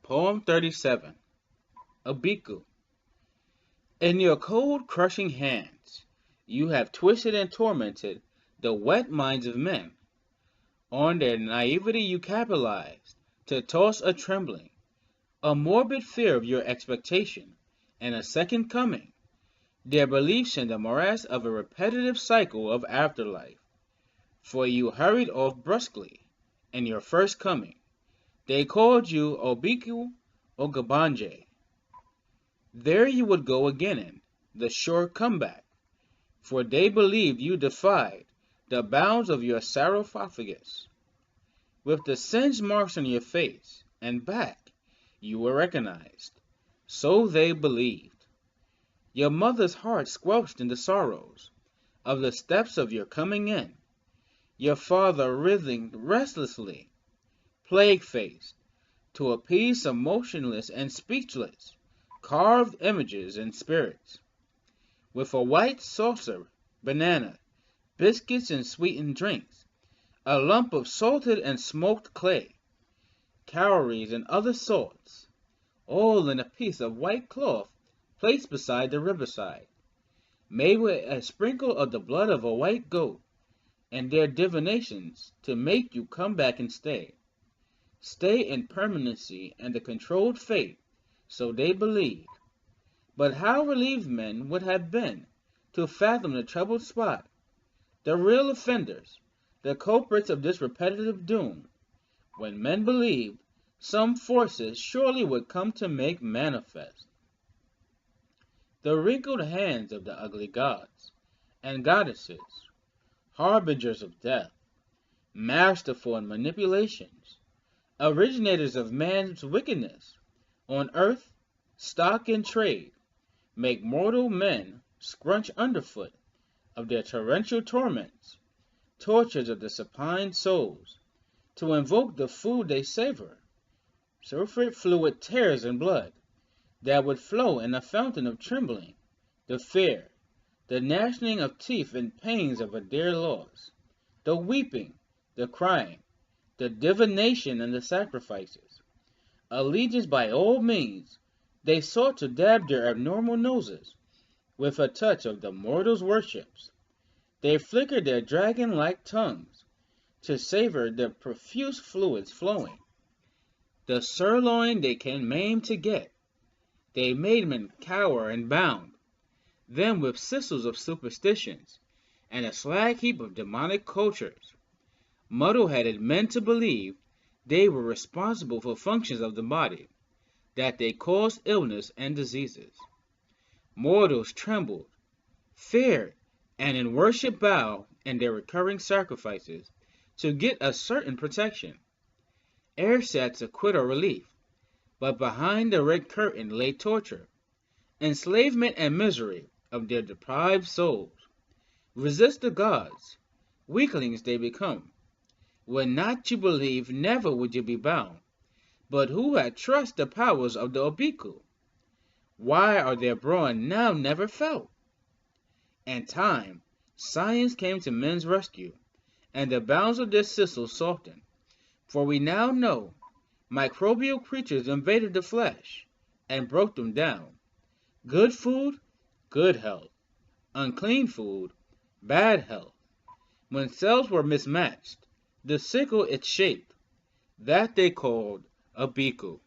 Poem 37. Abiku. In your cold, crushing hands, you have twisted and tormented the wet minds of men. On their naivety you capitalized to toss a trembling, a morbid fear of your expectation and a second coming, their beliefs in the morass of a repetitive cycle of afterlife. For you hurried off brusquely in your first coming. They called you Abiku Ogbanje. There you would go again in the sure comeback, for they believed you defied the bounds of your sarcophagus. With the singed marks on your face and back, you were recognized. So they believed. Your mother's heart squelched in the sorrows of the steps of your coming in. Your father writhing restlessly, plague-faced, to appease some motionless and speechless carved images and spirits. With a white saucer, banana, biscuits and sweetened drinks, a lump of salted and smoked clay, calories and other salts, all in a piece of white cloth placed beside the riverside, made with a sprinkle of the blood of a white goat, and their divinations to make you come back and stay. Stay in permanency and the controlled fate, so they believed. But how relieved men would have been to fathom the troubled spot, the real offenders, the culprits of this repetitive doom, when men believed some forces surely would come to make manifest. The wrinkled hands of the ugly gods and goddesses, harbingers of death, masterful in manipulations, originators of man's wickedness, on earth, stock and trade, make mortal men scrunch underfoot of their torrential torments, tortures of the supine souls, to invoke the food they savor, sulphuric fluid tears and blood, that would flow in a fountain of trembling, the fear, the gnashing of teeth and pains of a dear loss, the weeping, the crying, the divination and the sacrifices. Allegiance by all means, they sought to dab their abnormal noses with a touch of the mortal's worships. They flickered their dragon-like tongues to savor the profuse fluids flowing. The sirloin they can maim to get, they made men cower and bound. Then with sissels of superstitions and a slag heap of demonic cultures, muddle-headed men to believe they were responsible for functions of the body, that they caused illness and diseases. Mortals trembled, feared, and in worship bowed in their recurring sacrifices to get a certain protection. Ersatz acquit or relief, but behind the red curtain lay torture, enslavement and misery of their deprived souls. Resist the gods, weaklings they become. When not you believe, never would you be bound. But who had trust the powers of the Abiku? Why are their brawn now never felt? In time, science came to men's rescue, and the bounds of their sickles softened. For we now know microbial creatures invaded the flesh and broke them down. Good food, good health. Unclean food, bad health. When cells were mismatched, the sickle it shaped. That they called Abiku.